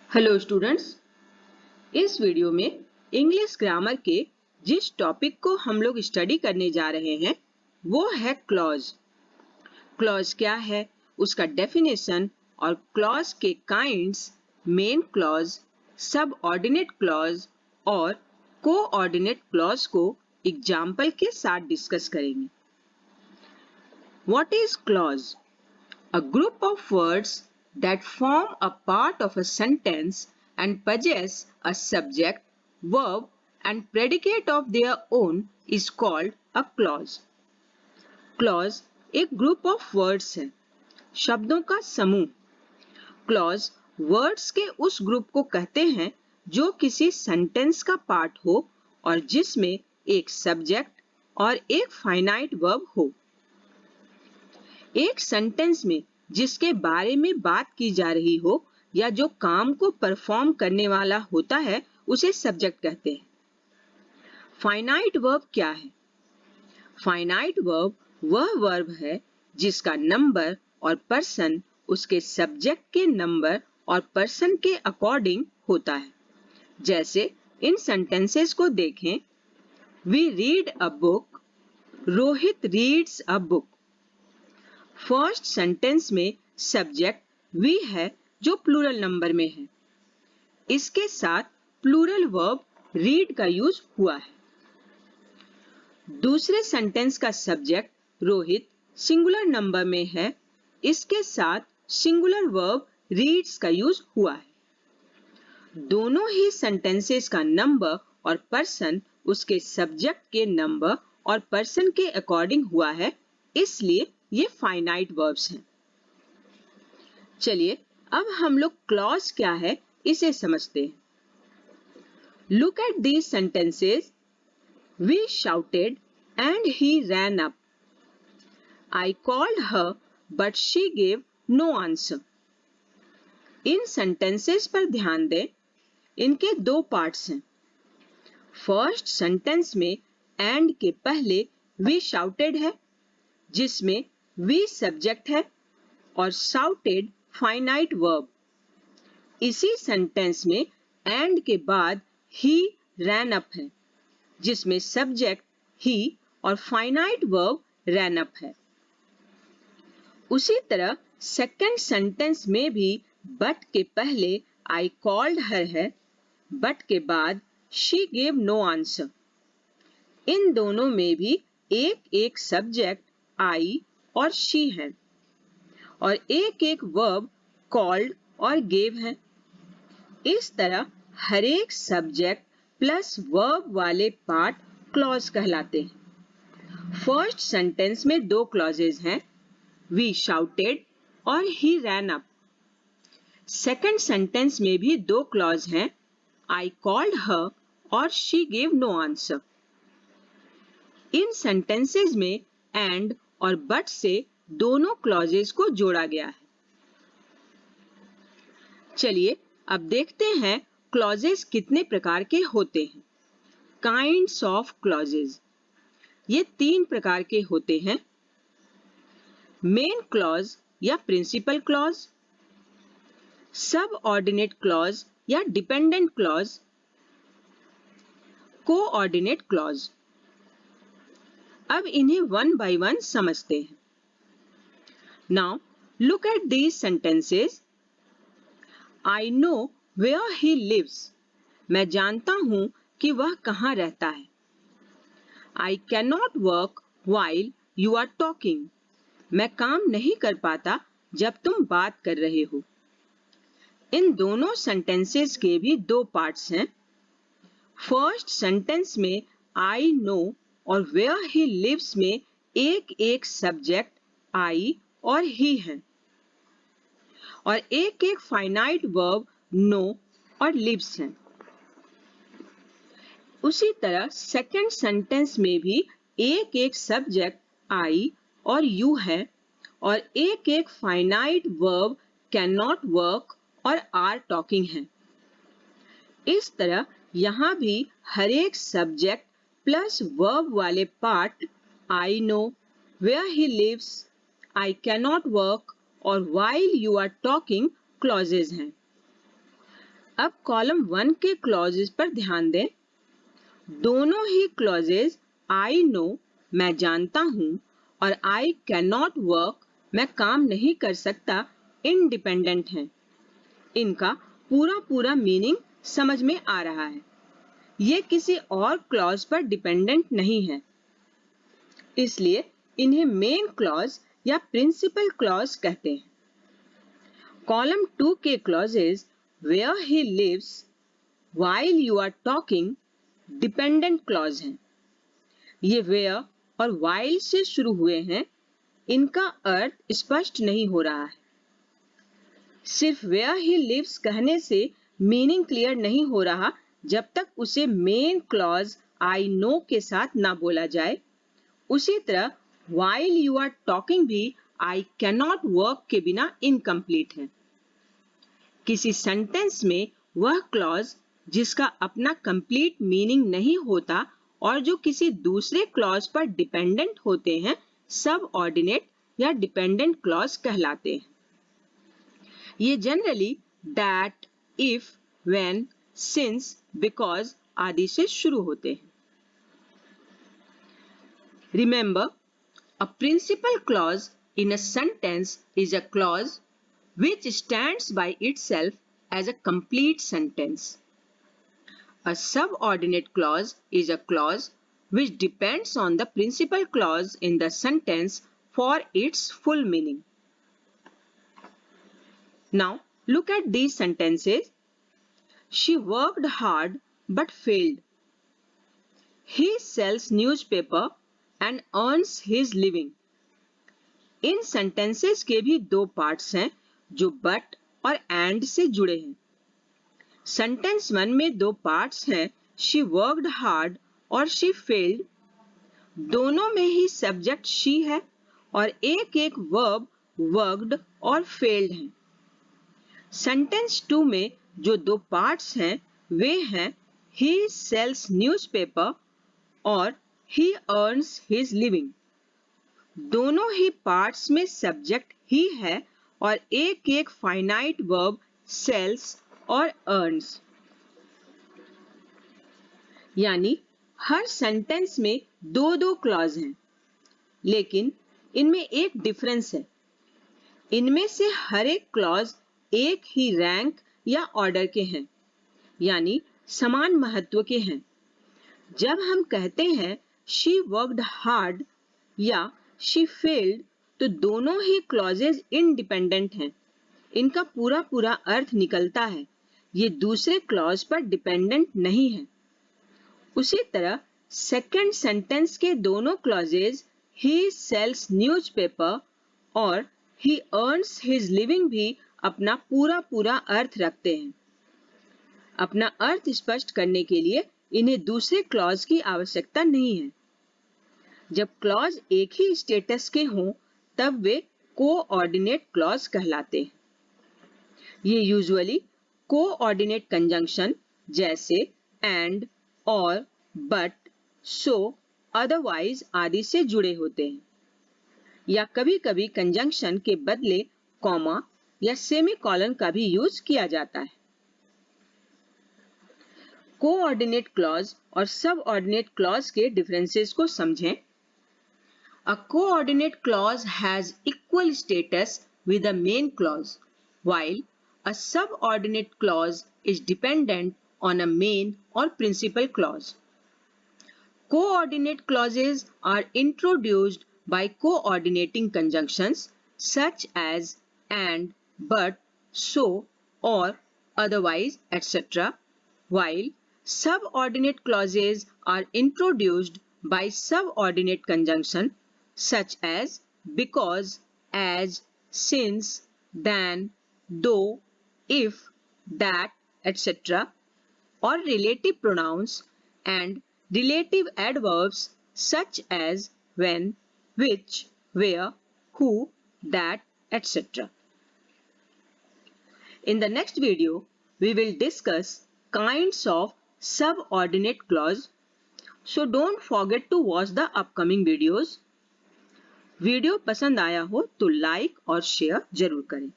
Hello students, इस video में English grammar के जिस टॉपिक को हम लोग स्टडी करने जा रहे हैं वो है क्लॉज। क्लॉज क्या है, उसका डेफिनेशन और क्लॉज के काइंड्स, मेन क्लॉज, सब ऑर्डिनेट क्लॉज और कोऑर्डिनेट क्लॉज को एग्जाम्पल के साथ डिस्कस करेंगे। What is clause? A group of words that form a part of a sentence and possess a subject, verb, and predicate of their own is called a clause. Clause एक group of words है, शब्दों का समूह। Clause words के उस group को कहते हैं जो किसी सेंटेंस का पार्ट हो और जिसमें एक सब्जेक्ट और एक फाइनाइट वर्ब हो। एक सेंटेंस में जिसके बारे में बात की जा रही हो या जो काम को परफॉर्म करने वाला होता है उसे सब्जेक्ट कहते हैं। फाइनाइट वर्ब क्या है? फाइनाइट वर्ब वह वर्ब है जिसका नंबर और पर्सन उसके सब्जेक्ट के नंबर और पर्सन के अकॉर्डिंग होता है। जैसे इन सेंटेंसेस को देखें। We read a book, Rohit reads a book. First sentence में सब्जेक्ट वी है जो प्लूरल नंबर में है। इसके साथ प्लूरल वर्ब रीड का यूज हुआ है। दूसरे सेंटेंस का सब्जेक्ट रोहित सिंगुलर नंबर में है। इसके साथ सिंगुलर वर्ब रीड्स का यूज हुआ है। दोनों ही सेंटेंसेस का नंबर और पर्सन उसके सब्जेक्ट के नंबर और पर्सन के अकॉर्डिंग हुआ है, इसलिए ये फाइनाइट वर्ब्स हैं। चलिए अब हम लोग क्लॉज क्या है इसे समझते हैं। Look at these sentences. We shouted and he ran up. I called her but she gave no answer. इन सेंटेंसेस पर ध्यान दें। इनके दो पार्ट्स हैं। फर्स्ट सेंटेंस में एंड के पहले वी शाउटेड है जिसमें वी सब्जेक्ट है और शाउटेड फाइनाइट वर्ब। इसी सेंटेंस में एंड के बाद ही रैन अप है जिसमें सब्जेक्ट ही और फाइनाइट वर्ब रैन अप है। उसी तरह सेकंड सेंटेंस में भी बट के पहले आई कॉल्ड हर है, बट के बाद शी गेव नो आंसर। इन दोनों में भी एक एक सब्जेक्ट आई और शी है और एक एक वर्ब कॉल्ड और गेव है। इस तरह हर एक सब्जेक्ट प्लस वर्ब वाले पार्ट क्लॉज कहलाते हैं। फर्स्ट सेंटेंस में दो क्लॉजेज हैं, वी शाउटेड और he ran up. Second sentence में भी दो क्लॉज हैं, आई कॉल्ड हर और शी गेव नो आंसर। इन सेंटेंसेस में एंड और बट से दोनों क्लॉजेस को जोड़ा गया है। चलिए अब देखते हैं क्लॉजेस कितने प्रकार के होते हैं। काइंड्स ऑफ क्लॉजेस, ये तीन प्रकार के होते हैं। मेन क्लॉज या प्रिंसिपल क्लॉज, सब ऑर्डिनेट क्लॉज या डिपेंडेंट क्लॉज, कोऑर्डिनेट क्लॉज। अब इन्हें वन बाय वन समझते हैं। Now look at these sentences. I know where he lives. मैं जानता हूं कि वह कहाँ रहता है। I cannot work while you are talking. मैं काम नहीं कर पाता जब तुम बात कर रहे हो। इन दोनों सेंटेंसेस के भी दो पार्ट्स हैं। फर्स्ट सेंटेंस में I know और where he lives में एक एक सब्जेक्ट I और he हैं और एक एक फाइनाइट वर्ब नो और लिव्स हैं। उसी तरह सेकंड सेंटेंस में भी एक एक सब्जेक्ट आई और यू है और एक एक finite verb can not work और आर टॉकिंग है। इस तरह यहाँ भी हर एक सब्जेक्ट प्लस वर्ब वाले part I know, where he lives, I can not work और while you are talking clauses हैं। अब कॉलम 1 के क्लॉजेस पर ध्यान दें। दोनों ही क्लॉजेस आई नो मैं जानता हूं और आई कैन नॉट वर्क मैं काम नहीं कर सकता इंडिपेंडेंट हैं। इनका पूरा मीनिंग समझ में आ रहा है। ये किसी और क्लॉज पर डिपेंडेंट नहीं है, इसलिए इन्हें मेन क्लॉज या प्रिंसिपल क्लॉज कहते हैं। कॉलम 2 के clauses where he lives while you are talking dependent clause हैं। ये वेयर और व्हाइल से शुरू हुए हैं। इनका अर्थ स्पष्ट नहीं हो रहा है। सिर्फ वेयर ही लिव्स कहने से मीनिंग क्लियर नहीं हो रहा जब तक उसे मेन क्लॉज आई नो के साथ ना बोला जाए। उसी तरह while you are talking भी I cannot work के बिना इनकम्प्लीट है। किसी सेंटेंस में वह क्लॉज जिसका अपना कंप्लीट मीनिंग नहीं होता और जो किसी दूसरे क्लॉज पर डिपेंडेंट होते हैं सब ऑर्डिनेट या डिपेंडेंट क्लॉज कहलाते हैं। ये generally that, if, when, since, because आदि से शुरू होते हैं। Remember, a principal clause in a sentence is a clause which stands by itself as a complete sentence. A subordinate clause is a clause which depends on the principal clause in the sentence for its full meaning. Now, look at these sentences. She worked hard but failed. He sells newspaper and earns his living. In sentences के भी दो parts हैं जो but और and से जुड़े हैं। Sentence 1 में दो parts हैं, she worked hard और she failed। दोनों में ही subject she है और एक verb worked और failed हैं। Sentence 2 में जो दो parts हैं वे हैं he sells newspaper और he earns his living। दोनों ही पार्ट्स में सब्जेक्ट ही है और एक फाइनाइट वर्ब सेल्स और अर्न्स। यानी हर सेंटेंस में दो क्लॉज हैं, लेकिन इनमें एक डिफरेंस है। इनमें से हर एक क्लॉज एक ही रैंक या ऑर्डर के हैं, यानी समान महत्व के हैं। जब हम कहते हैं she worked hard या she failed तो दोनों ही क्लॉजेज इंडिपेंडेंट हैं। इनका पूरा अर्थ निकलता है। ये दूसरे क्लॉज पर डिपेंडेंट नहीं है। उसी तरह सेकंड सेंटेंस के दोनों क्लॉजेज he sells newspaper और he earns his living भी अपना पूरा अर्थ रखते हैं। अपना अर्थ स्पष्ट करने के लिए इन्हें दूसरे क्लॉज की आवश्यकता नहीं है। जब क्लॉज एक ही स्टेटस के हों तब वे कोऑर्डिनेट क्लॉज कहलाते हैं। ये यूजुअली कोऑर्डिनेट कंजंक्शन जैसे एंड, और, बट, सो, अदरवाइज आदि से जुड़े होते हैं, या कभी-कभी कंजंक्शन के बदले कॉमा या सेमीकोलन का भी यूज किया जाता है। कोऑर्डिनेट क्लॉज और सबऑर्डिनेट क्लॉज के डिफरेंसेस को समझें। A coordinate clause has equal status with the main clause, while a subordinate clause is dependent on a main or principal clause. Coordinate clauses are introduced by coordinating conjunctions such as and, but, so, or, otherwise, etc., while subordinate clauses are introduced by subordinate conjunction such as because, as, since, than, though, if, that, etc., or relative pronouns and relative adverbs such as when, which, where, who, that, etc. In the next video, we will discuss kinds of subordinate clause. So don't forget to watch the upcoming videos. Video पसंद आया हो तो like और share जरूर करें।